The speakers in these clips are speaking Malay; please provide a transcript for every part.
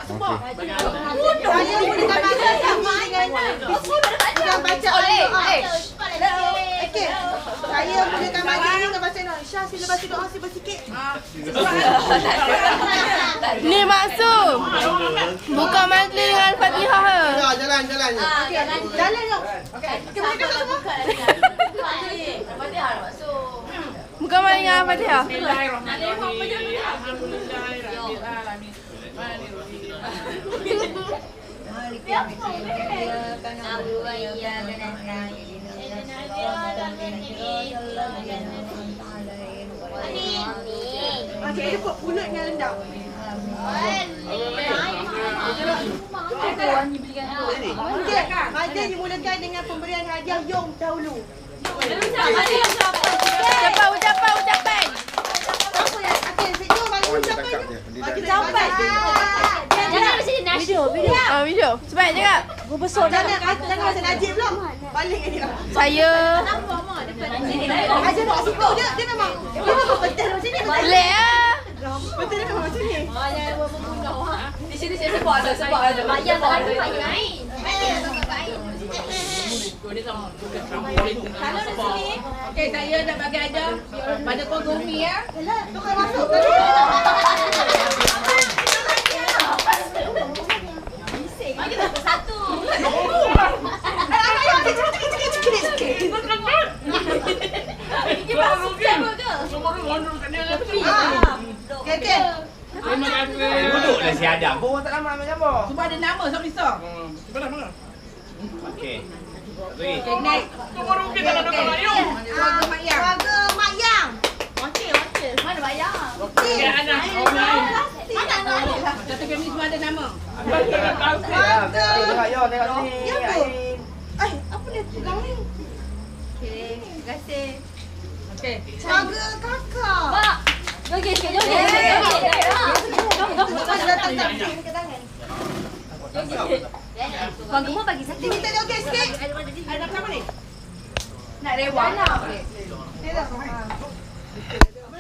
Sebab. Saya mulakan makan sama dengan baca doa. Okey. Saya mulakan majlis ni dengan baca doa. Syah sila baca doa sikit. Ni maksud buka majlis dengan Al-Fatihah ke? Jalan. Jalan jom. Okey, mereka semua. Al-Fatihah masuk. Buka majlis dengan Al-Fatihah. Okey, cepat pulut dengan rendang. Okey, majlis dimulakan dengan pemberian hadiah Yong dahulu. Cepat ucapan. Okey, Sejong bagi ucapan tu. Okey, sampai. Jangan mesti nasyid. Video. Cepat cakap. Jangan rasa Najib pula. Balik ni lah. Saya Ajar nak situ dia memang betul macam ni. boleh ah. Betul dia memang macam ni. Di sini saya sebab ada. Bayar lagi lain. Kalau di sini, okey saya nak bagi ajar pada kau Gumi ya. Tukar masuk. Bagi satu. Okey. Duduklah si Adam. Kau orang tak lama ambil gambar. Cuma ada nama sama risau. Okey. Okey, next. Keluarga Mak Yang. Keluarga Mak Yang. Mana bayar? Mana anak? Satu family semua ada nama. Tengok sini. Ya apa? Apa dia pegang ni? Okey, terima kasih. Okey. Keluarga kakak. Mak, joget sikit, joget. Bang Gemuk bagi satu. Kita joget sikit. Ada apa ni? Nak rewang. Dia dah.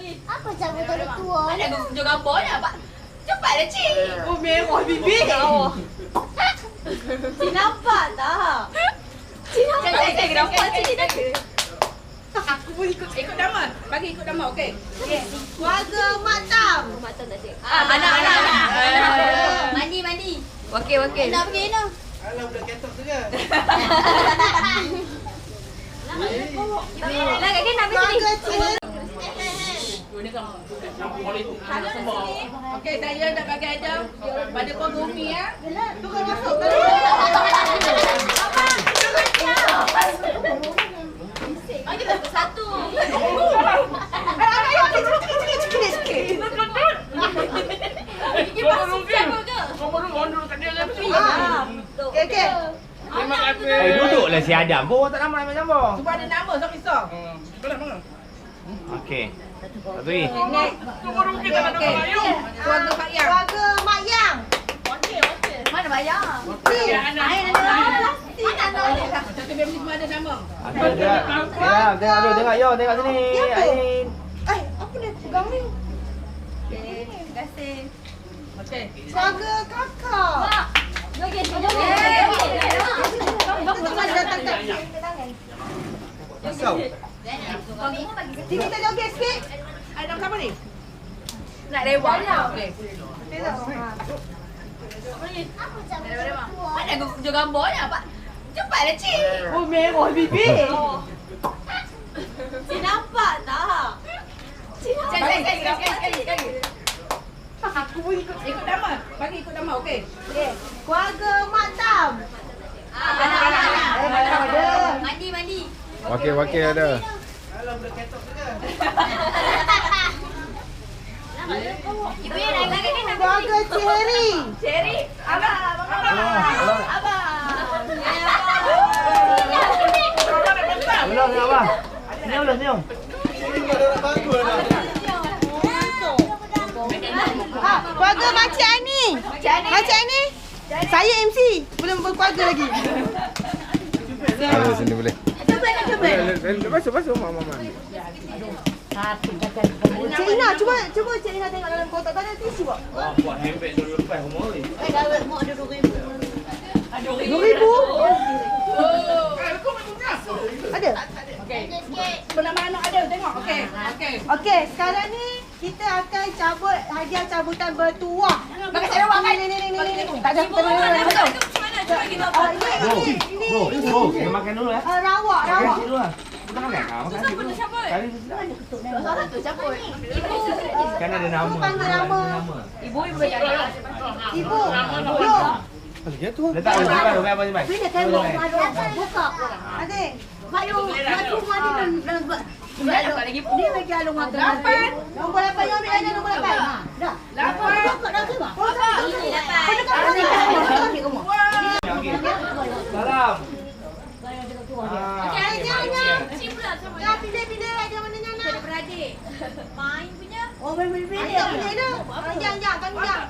Apa cara orang tua? Ada tunjuk gambarnya, Pak. Cepatlah, Cik. Oh, mewah bibir. Cik nampak tak? Cik nampak. Cik nampak, Cik dah ke? Aku pun Ikut nama. Bagi ikut nama, okey. Keluarga Mak Tam. Mak Tan tak cik. Anak. Mandi. Wakil. Nak pergi mana? Alah budak ketok tu je. Lah kat kena habis sini. Keluarga Cik. Okey, saya nak bagi ajar pada kau Gumi ya. Tukar masuk. Bagi satu. Okey. Duduklah si Adam. Kau orang tak lama ambil gambar. Cuma ada nama sama risau. Okey. Satu lagi. Next. Keluarga Mak Yang. Keluarga Mak Yang. Mana bayar? Satu family semua ada nama. Tengok sini. Ya apa? Ain. Apa dia pegang ni? Okey, terima kasih. Okey. Keluarga kakak. Mak, joget sikit, joget. Pasal. Bang Gemuk bagi satu. Kita joget sikit. Ada apa ni? Nak rewang. Okey. Dia dah. Apa cara orang tua? Mana tunjuk gambarnya, Pak. Cepatlah, Cik. Oh, mewah bibir. Cik nampak tak? Cik nampak. Sekali. Aku pun Ikut nama. Bagi ikut nama, okey. Keluarga Mak Tam. Anak. Mandi. Wakil ada. Alah budak ketok tu je. Ibu yang nak kat kena. Keluarga Cik Heri. Cherry. Abang. Belum tengok apa? Senyum. Bagus dah. Keluarga Makcik Ani. Makcik Ani. Saya MC. Belum berkeluarga lagi. Ada sini boleh. Cuba. Masuk mama. Cik Ina, cuba Cik Ina tengok dalam kotak tadi ada tisu tak? Wah, buat handbag dulu lepas rumah ni. 2,000? Ada? Pernah mana ada tengok. Okey. Okey, sekarang ni kita akan cabut hadiah cabutan bertuah. Bagi saya wang kan. Ni. Tak ada. Macam mana? Cuba kita Ini. Bro, kita makan dulu ya. Rawak. Makan dulu lah. Kita makan. Makan dulu. Kali Satu cabut. kan ada nama. Panggil nama. Ibu berjalan. Ibu. Yo. Letak dulu simpan dulu apa simpan. Bila tengok buka. Adik. Ni bagi alung makan. 8. Nombor 8 yang ambil aja nombor 8. Dah. 8. Salam. Jangan pilih aja mana nak. Beradik. Main punya. Oh, boleh dah. Jangan panjang.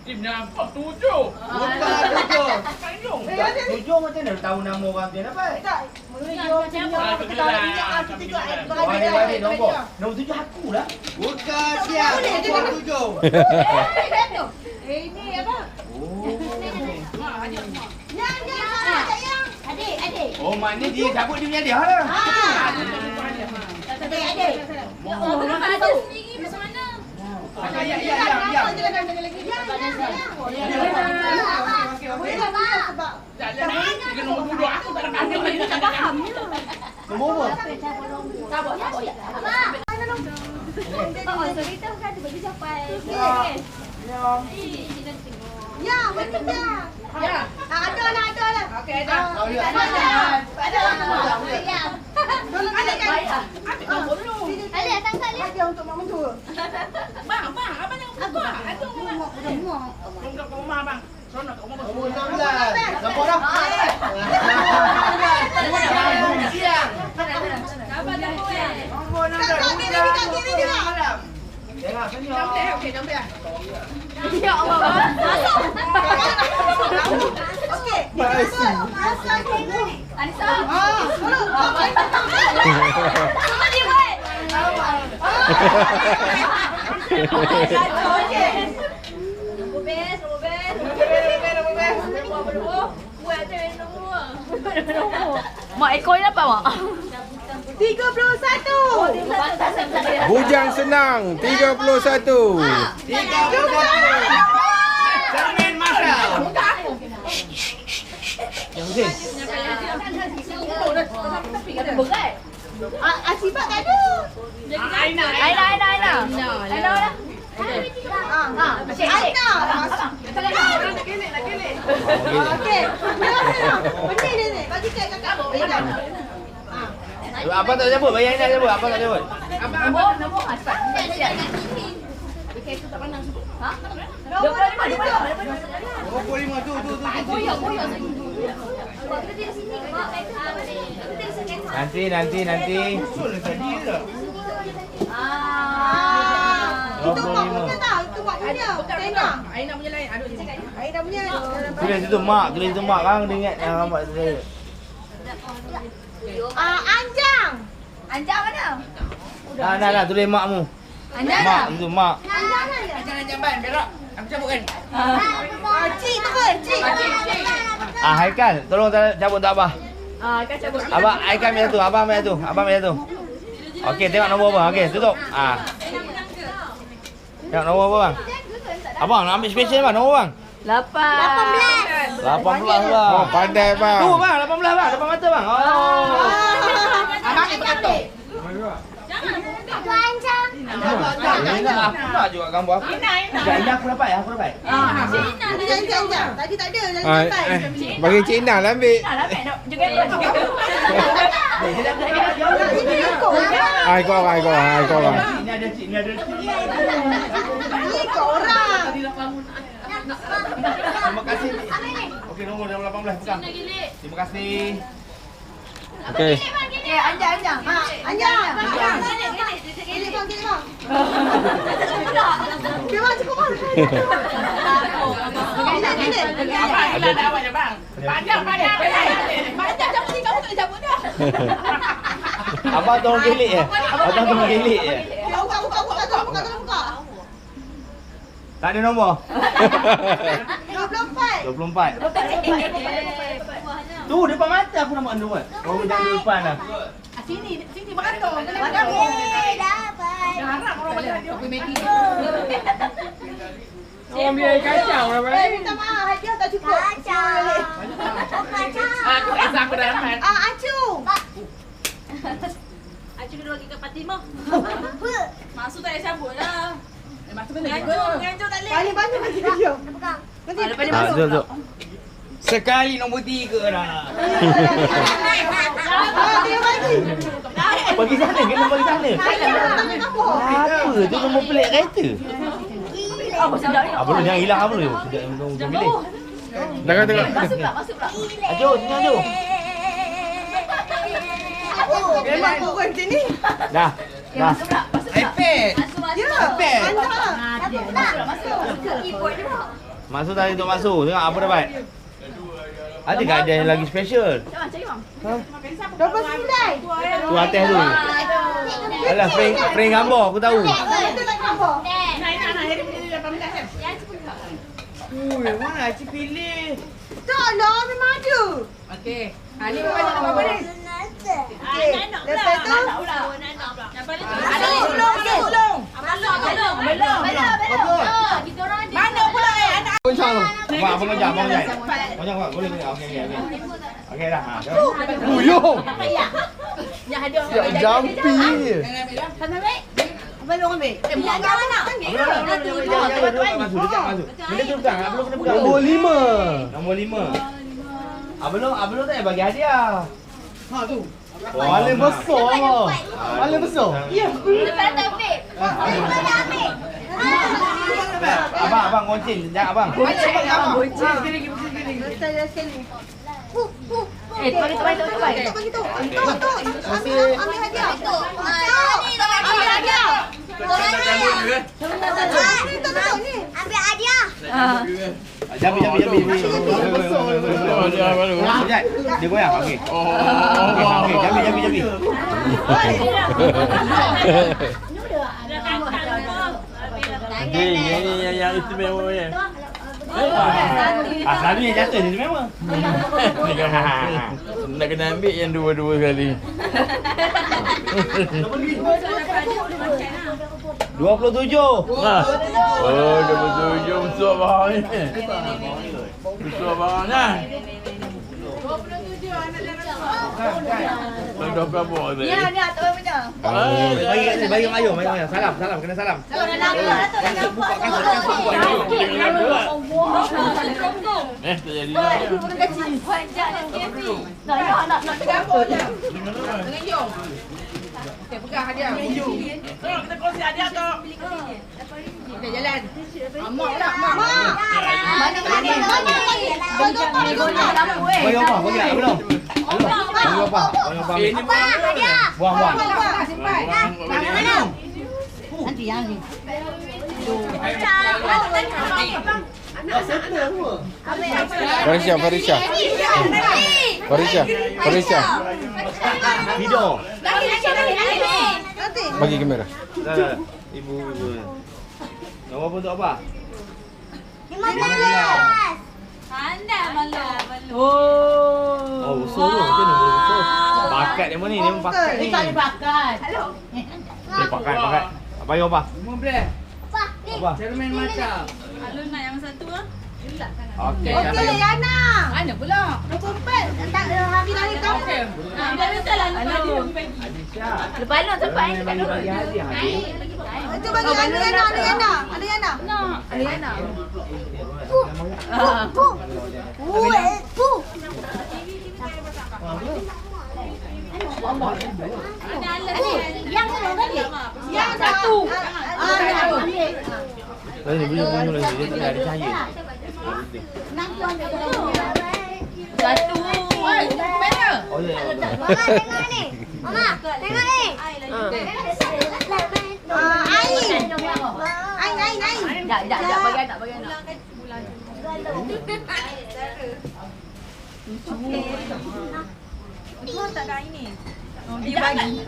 Tim nampak 7. Bukan 7. 7 macam mana tahu nama orang tu dapat? Tak. Balik nombor. Nombor 7 aku lah. Bukan siap. Bukan 7. Ini apa? Adik. Oh, maknanya dia cabut dia punya dia lah. Adik. Ada sendiri macam mana? Ya. Nombor apa? Ya, betul dah. Ya. Ada lah. Okey, ada. Tolong kan. Ambil nombor dulu. Hadiah untuk mak mentua. Bang, abang jangan buka. Ada orang. Tunggu kat rumah bang. Seronok kat rumah. Nombor 16. Nombor dah. Sabar nombor ya. Nombor 16. Kiri juga. Tengok sini. Okey, jom dia. Ya Allah. Okey. Anissa. Sama dia buat. Nombor best. Buat je nombor. Mak ekor ni dapat mak? 31. Bujang senang 31. 31. Cermin masal. Yang Hussein. Berat. Asibat tak ada. Aina. Cik Aina. Okey. Benih dia ni. Bagi kat kakak. Apa tak cabut? Bayar Aina cabut. Apa tak cabut? Nombor cepat. Siap. Ha? 25 tu. Nanti. Usul tadi dah. Itu mak punya tau. Itu mak punya. Tenang. Aina punya lain. Aduh, dia. Aina punya. Tulis situ mak kan dia ingat mak saya. Anjang. Anjang mana? Nah, tulis makmu. Anjang Mak itu mak. Anjang mana? Jangan jamban, berak. Aku cabut kan? Cik tu ke? Cik. Haikal, tolong cabut tak abah. Kan cabut. Abah Haikal punya tu, abah punya tu. Okey, tengok nombor apa? Okey, tutup. Tengok nombor apa bang? Abang nak ambil special bang, nombor bang. 18. 18 bang. Oh, pandai bang. Tu bang, 18 bang, depan mata bang. Abang ni berkatung. Ini aku nak juga gambar aku. Ini aku dapat. Anjang. Tadi tak ada. Jangan sampai. Bagi Cik Ina lah ambil. Ini ikut orang. Ikut orang. Ini ada cik. Ini ikut orang. Terima kasih. Okey, nombor 18 pegang. Terima kasih. Okey. Anjang. Anjang. Gini bang. Dia bang cukup bang. Gini. Abang, ada awak je bang. Panjang. Panjang, cabut ni. Kamu tak cabut dah. Abang tolong gelik je. Abang tolong gelik je. Buka. Tak ada nombor. 24. 24. Tu depan mata aku nampak anda buat. Oh jangan di depan lah. Sini beratur. Harap orang macam dia. Orang biar kacau lah, Bai. Minta maaf, hadiah tak cukup. Aku exam aku dah dapat. Acu. Acu kena bagi kat Fatimah. Masuk tak payah cabut lah. Masuk benda Mengajuk tak boleh. Paling banyak bagi video. Nanti Lepas ni Ah, masuk. jom. Sekali nombor 3 dah. dia bagi. Bagi sana, kena bagi sana. Apa tu nombor pelik kereta? Apa sedap ni? Apa lu jangan hilang apa lu? Sudah pilih. Tengok tengok. Masuk pula. Ajo, sini Ajo. Memang pukul macam ni. Dah. Dah. iPad. Ya. iPad. Masuk tadi untuk masuk. Tengok apa dapat. Ada tak ada yang lagi special? 29. Tu atas tu. Alah, frame gambar aku tahu. Itu tak nampak. Nak hari ni 18 kan? Ui, mana Acik pilih? Tak lah, memang ada. Okey. Ni memang nak apa ni? Okey. Lepas tu. Sulung. Mana pula anak? Abang ngajak. Abang boleh. Okey. Okey dah. Ha. Buyung. Yang ada. Jampi. Belum ambil. Bukan anak. Masuk. Benda tu bukan. Abang kena pegang. Nombor 5. Nombor 5. Abang tak payah bagi hadiah. Ha tu. Paling besar. Paling besar. Ya. Lepas tak ambil. Abang goncin. Sekejap abang. Bagi tu. Ambil hadiah. Ambil hadiah. Ni. Ambil hadiah. Jambi. Sekejap. Dia goyang. Okey. Okey. Jambi. Ini yang istimewa ni. Selalu yang jatuh ni memang. Nak kena ambil yang dua-dua kali. 27. Oh, 27 besar barang ni. Besar barang ni. 27 anak dia rasa. Dah berapa tu? Ni atuk punya. Bagi Mayung. Salam, kena salam. Tak jadi dah. Dengan Yong. Okey, pegang hadiah. Kita kongsi hadiah tu. Okey, jalan. Mak pula, mak. Mana hadiah? Bagi apa? Bagi tak? Belum. Bagi apa? Ini Buang. Simpan. Nanti yang ni. Farisha. Video. Nanti. Bagi kamera. Dah. Ibu. Nombor apa untuk apa? 15. Pandai malu. Oh, besar tu. Macam mana boleh besar? Bakat dia mana ni? Dia bakat ni. bakat. Bakat. Bagi apa? 15. Apa? Cermin macam. Alun nak yang satu ah. Okey. Okey, Yana. Mana pula? 24. Tak ada hari lahir kamu. Okey. Dah minta lah lupa dia. Adisha. Lepas Alun sampai kat Bagi hadiah. Itu bagi Yana. Ada Yana. Yang mana? Yang satu. Lagi bunyi lagi. Dia tak ada cahaya. Satu. Mana? Oh ya. Tengok ni. Mama, tengok ni. Ain. Jap, bagi anak. Kau tak ada ini. Dia bagi.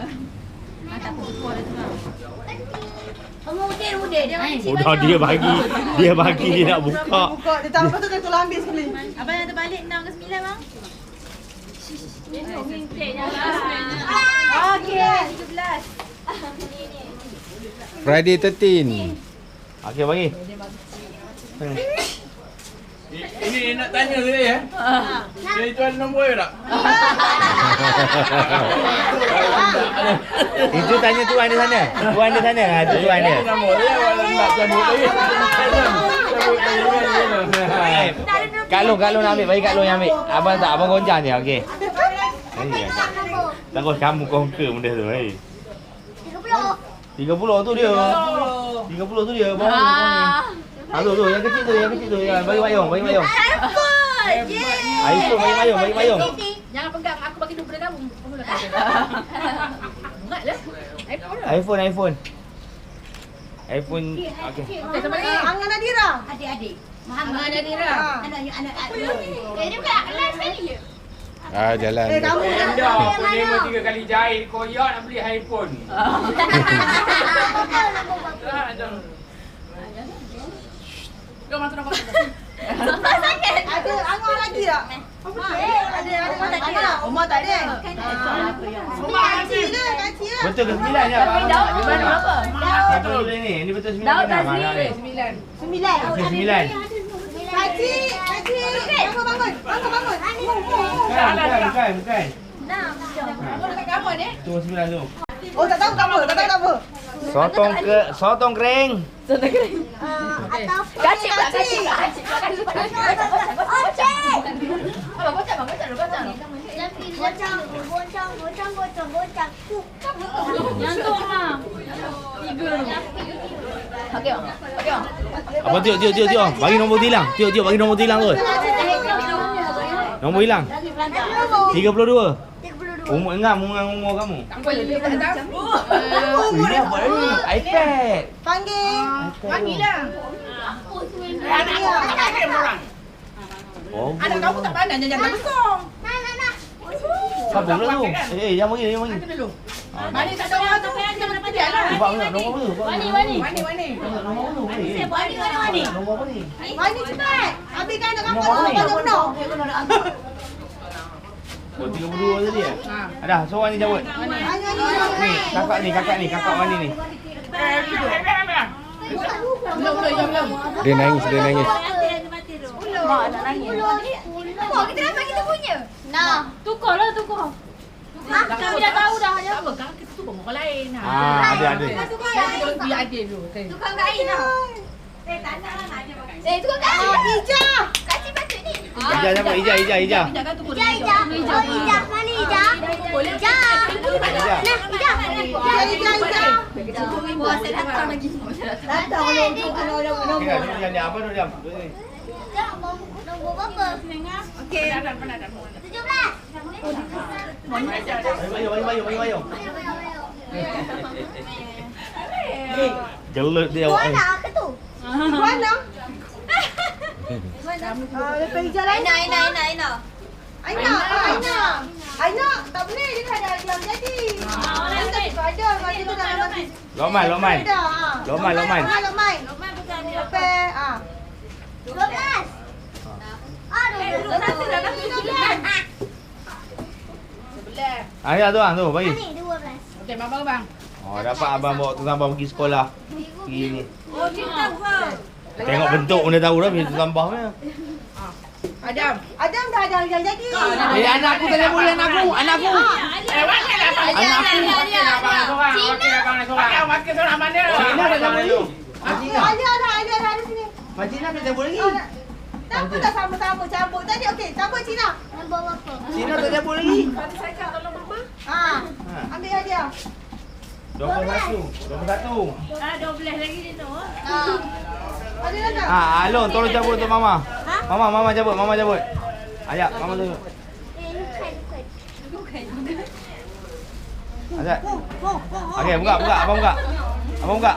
Mudah dia main. Udah dia bagi. Dia bagi dia nak buka. Buka dia tahu tu kan tolong ambil sekali. Abang yang terbalik 6 ke 9 bang? Okey, 17. Friday 13. Okey bagi. Ini nak tanya saya ya. Jadi tuan nombor tak? Itu tanya tuan di sana. Tuan di sana. Ha, tu tuan dia. Nombor dia kalau nak cabut lagi. Kak Long nak ambil. Bagi Kak Long yang ambil. Abang tak, abang goncang je. Okey. Takut kamu conquer benda tu. 30 tu dia. 30 tu dia. Bawah ni. Tu yang kecil tu, Ya, bagi Mayong. iPhone. iPhone bagi Mayong. Jangan pegang, aku bagi dulu pada kamu. Mula kata. Muatlah. iPhone. Okey. Sama lagi. Angan Nadira. Adik-adik. Muhammad Nadira. Anak-anak. Dia bukan live sekali je. Jalan. Kamu Dah, aku 3 kali jahit koyak nak beli iPhone. Kau masuk nombor. ada angan lagi tak? Ada. Umar tak ada. Umar kecil dia, kecil dia. Betul ke 9 je abang? Daud di mana berapa? Betul ni. Ini betul 9 Daud ke dah 9? 9. Okey 9. Kecil. Bangun. Bukan. Aku dekat kamar ni. Tu 9 tu. Oh, tak tahu apa. Sotong kering. Kacik pula. Abang bocah. Bocang. Nyantuk mah. Okey bang. Apa tiup. Bagi nombor tilang. Tiup bagi nombor tilang tu. Nombor hilang. 32. Umur umur kamu. Tak boleh dia tak tahu. Ini apa ni? iPad. Panggillah. Anak orang. Oh. Anak kamu tak pandai jangan besar. Siapa pula tu? Jangan bagi. Aku dulu. Mani tak ada orang tu payah dia mana pandai lah. Buat nombor apa tu? Mani. Nombor apa tu? Nombor apa ni? Mani cepat. Habiskan nak kampung tu. Oh 32 tadi ya? Ada, seorang ni cabut. Ni, kakak Mani ni. Belum. Dia nangis. Mak nak nangis. Kita dapat kita punya. Nah, tukar. Kami dah tahu dah. Tak apa, kan kita tukar orang lain. Ada. Biar adil dulu. Tukar kain lah. Tak nak lah nak je pakai. Tukar kain. Ija. Kasih patut ni. Ija siapa? Ija. Ija. Mana Ija? Ija. Buat saya datang lagi. Datang Diam. Apa tu diam? nombor berapa? Okey. 17. Bagi Mayong. Gelut dia awak. Mana ke tu? Mana? Lepas hijau lain. Aina. Tak boleh. Dia tak ada yang jadi. Ada. Macam tu dalam mati. Lokman. Lokman bukan dia. Lepas. 12. Aduh, satu dah nak 11. Ya tu bagi. Ni 12. Okey, bang. Oh, dapat abang bawa tu tambah pergi sekolah. Ini. Oh, cinta gua. Tengok bentuk pun dah tahu dah bila tambahnya. Adam dah ada yang jadi. Anakku tak boleh anakku. Makan seorang mana? Cina dah tak boleh. Ada sini. Mak Cina tak boleh lagi. Tak apa dah sama-sama campur. Tadi okey, campur Cina. Nombor berapa? Cina tak boleh lagi. Ambil hadiah. 21. 12 lagi dia tu. Ada tak? Along tolong cabut untuk mama. Mama cabut. Ajak mama tu. Ajak. Okey, buka. Abang buka.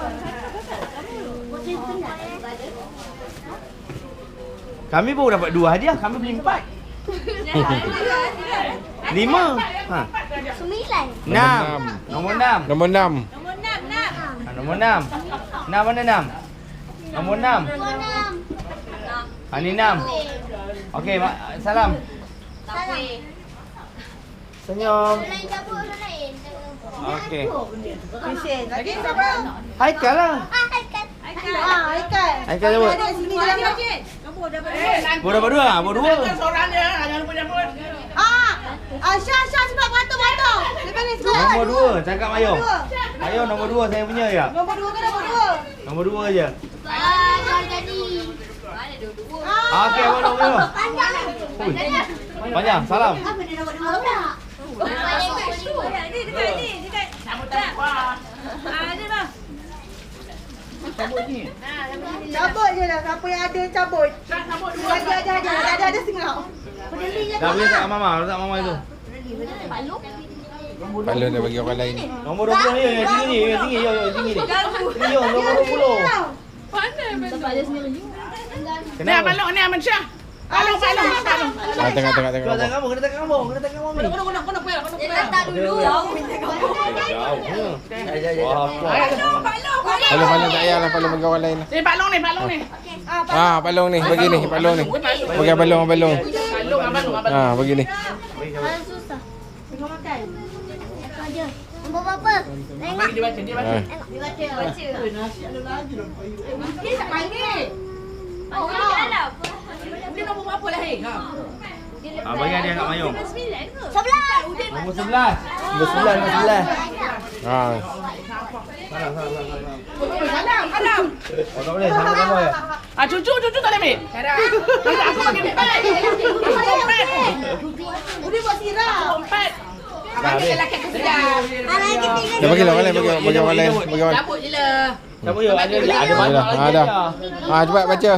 Kami baru dapat 2 hadiah, kami beli 4. 5. Enam. Nombor 6. Nombor 6. Nombor 6. 6 mana 6? Nombor 6. Ni 6. Okey, salam. Senyum. Okey. Lagi siapa? Haikal lah. Haikal. Haikal jemput. Ada sini dalam Bawa dapat 2 ah, bawa 2. Seorang dia, jangan lupa jemput. Syah cepat bantu. Lepas ni cepat. Nombor 2, cakap Mayong. Mayong nombor 2 saya punya ya. Nombor 2 ke nombor 2? Nombor 2 aja. Okey, boleh. Panjang, salam. Cabut je lah. Siapa yang ada cabut. Ada singap. Dah boleh tak mama? Letak mama itu. Balon dah bagi orang lain. Nombor 20 ni, yang tinggi ni, yang tinggi ni. Ni nombor 20. Ni balok ni Ahmad Syah. Balok. Tengok. Kena tekan kamu ni. Letak dulu. Balon tak payah lah. Balon bagi orang lain. Ni balong ni. Balon ni. Bagi ni. Balon ni. Bagi balon. Balong. Bagi ni. Susah. Tengok makan. Nombor berapa? Tengok. Dia baca. Baca. Dia tak panggil. Dia nombor berapa lah, Hei? Bagi hadiah kat Mayong. 11. Nombor 11. Nombor 11. Salam. Oh, tak boleh. Sama kamu ya. Cucu tak boleh ambil. Aku bagi 4. Dia buat sirap. 4. Bagi lelaki aku sedap. Dia bagi orang lain. Bagi orang lain. Cabut je lah. Siapa ya? Ada banyak lagi. Ada. Cepat baca.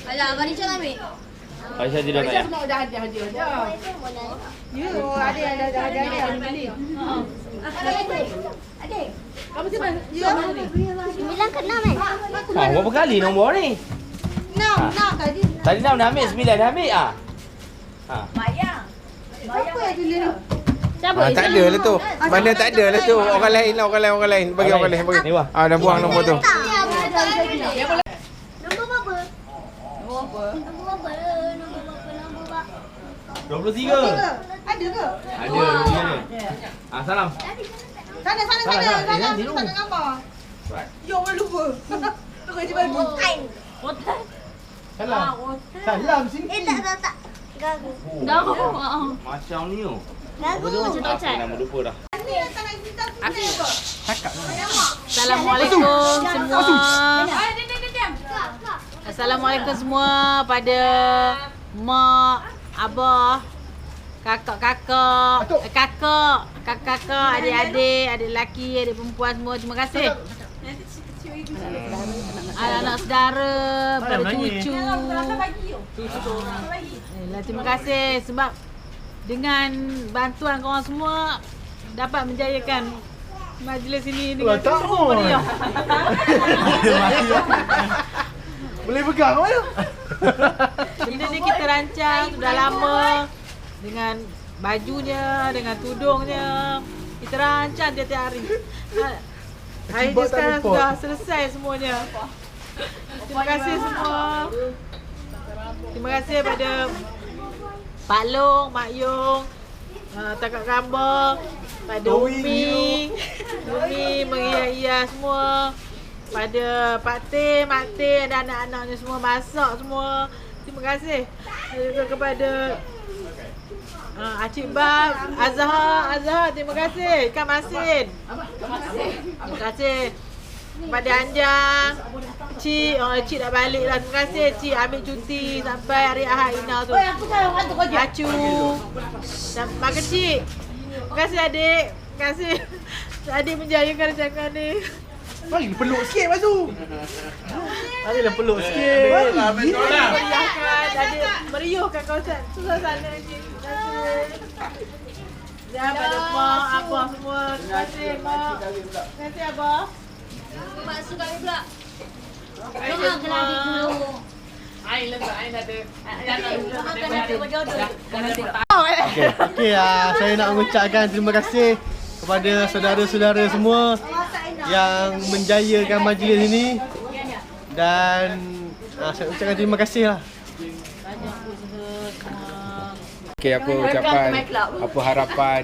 Alah, Abang Richard ambil. Aisyah tidak tak ya? Semua dah hadiah dah. Ya, ada yang dah ada balik. Adik. Kamu siapa? Ya. 9 ke 6 kan? Berapa kali nombor ni? 6 tadi. Tadi 6 dah ambil, 9 dah ambil ah. Siapa yang tulis ni? Tak ada lah tu. Mana tak ada lah tu. Orang lain lah. Orang lain. Bagi orang lain. Bagi. Ni wah. Dah buang nombor tu. Nombor berapa? Nombor berapa? 23. Ada ke? Ada. Salam. Sana. Di Tak nak gambar. Ya, orang lupa. Tunggu je bagi. Salam sini. Tak. Gagu. Macam ni oh. Gagu. Macam tak cat. Nama lupa dah. Assalamualaikum semua. Assalamualaikum semua pada mak, abah, kakak, adik-adik, adik lelaki, adik perempuan semua. Terima kasih. Anak-anak saudara, pada cucu. Terima kasih sebab dengan bantuan korang semua dapat menjayakan majlis ini dengan meriah. Boleh pegang apa? Benda ni kita rancang sudah lama dengan bajunya, dengan tudungnya. Kita rancang tiap-tiap hari. Hari ni sekarang sudah selesai semuanya. Terima kasih semua. Terima kasih pada Pak Long, Mak Yong, Takak Gambar, pada Umi menghias-hias semua. Pada Pak Teh, Mak Teh dan anak-anaknya semua masak semua. Terima kasih juga kepada Acik Bab, Azhar, terima kasih. Ikan Masin. Terima kasih kepada Anjang, Cik, Cik dah balik lah. Terima kasih Cik ambil cuti sampai hari Ahad Ina tu. Acu dan Mak Kecik. Terima kasih adik. Terima kasih adik menjayakan rancangan ni. Mari peluk sikit lepas tu. Marilah peluk sikit. Meriahkan adik, meriahkan kawasan suasana ni. Terima kasih. Dan pada mak, abah semua. Terima kasih mak. Terima kasih abah. Mak suka pula. Terima kasih semua. Okey, saya nak mengucapkan terima kasih kepada saudara-saudara semua yang menjayakan majlis ini dan saya ucapkan terima kasih lah. Okey, apa ucapan, apa harapan?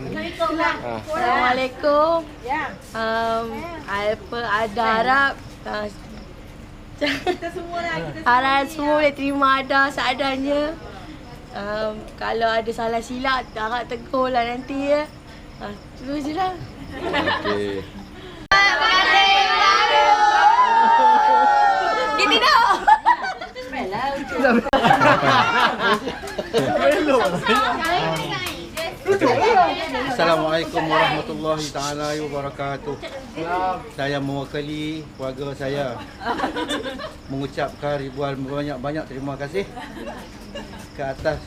Assalamualaikum. Apa ada harap harap semua boleh terima ada seadanya. Kalau ada salah silap, harap tegur lah nanti ya. Terus je lah. Okey. Gini dah. Assalamualaikum warahmatullahi taala wabarakatuh. Saya mewakili keluarga saya mengucapkan ribuan banyak-banyak terima kasih ke atas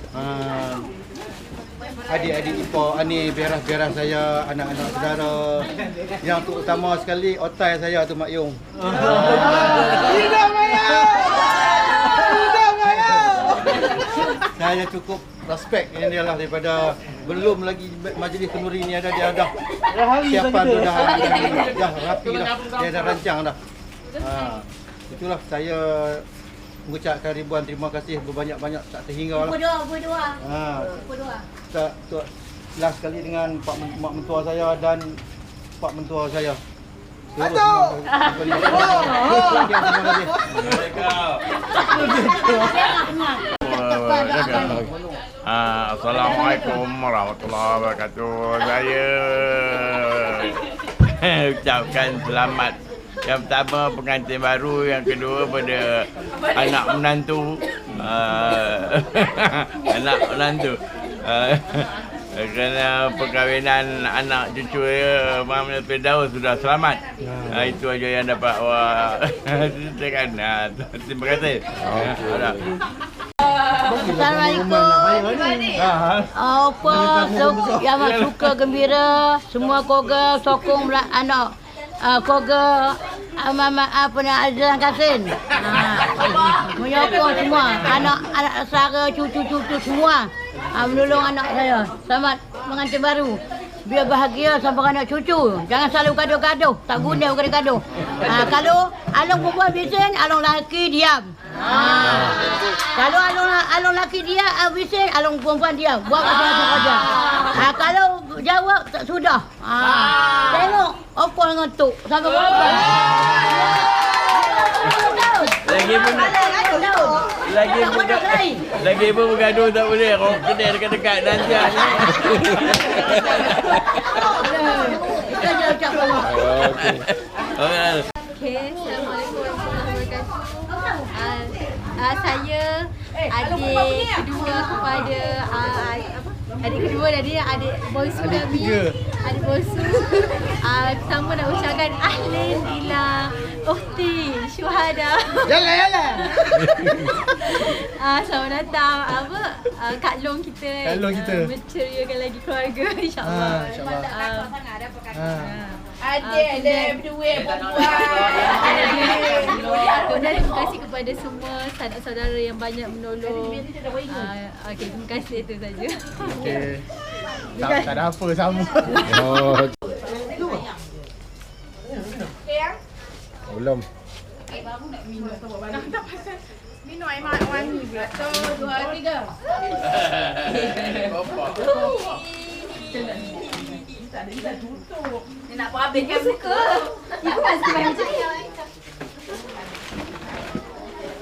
adik-adik ipar ani, beras-beras saya, anak-anak saudara. Yang terutama sekali otai saya tu Mak Yung. Hidup Maya! Hidup Maya! Saya cukup respect ini adalah daripada belum lagi majlis kenduri ni ada, dia dah siapan tu dah rapi dah, dia dah rancang dah. Itulah saya mengucapkan ribuan terima kasih berbanyak-banyak tak terhingga lah. Berdoa. Last sekali dengan mak mentua saya dan pak mentua saya. Aduh! Assalamualaikum warahmatullahi wabarakatuh. Saya ucapkan selamat. Yang pertama pengantin baru, yang kedua pada anak menantu. Anak menantu. Kerana perkahwinan anak cucu saya Muhammad Firdaus sudah selamat. Itu aja yang dapat awak ceritakan. Terima kasih. Assalamualaikum. Apa yang suka gembira, semua keluarga sokong anak keluarga apa nak Azlan Kasim. Menyokong semua anak saudara, cucu-cucu semua. Menolong anak saya. Selamat pengantin baru. Biar bahagia sampai anak cucu. Jangan selalu gaduh-gaduh. Tak guna gaduh-gaduh. Kalau alung perempuan bising, alung lelaki diam. Kalau alung lelaki dia bising, alung perempuan diam. Buat macam-macam saja. Kalau jawab tak sudah. Tengok apa dengan tok. Sampai berapa? Lagi pun bergaduh tak boleh. Orang kedai dekat-dekat nantian. Okey, Assalamualaikum warahmatullahi wabarakatuh. Saya adik kedua kepada adik kedua dari adik bosu kami. Adik bosu. Pertama nak ucapkan ahlin ila ukhti syuhada. Yalah. Selamat datang Kak Long kita. Kak Long kita. Menceriakan lagi keluarga insya-Allah. Adik berduit perempuan. Kemudian terima kasih kepada semua sanak saudara yang banyak menolong. Okey, terima kasih itu saja. Okey. Tak ada apa sama. Belum. Minum air wangi pula. 1, 2, 3. Dia tutup. Dia nak habiskan buka. Ibu tak suka macam ni.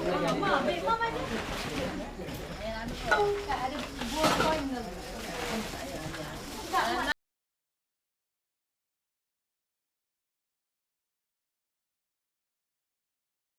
Mama, ambil mama je. Ada buah koin ke?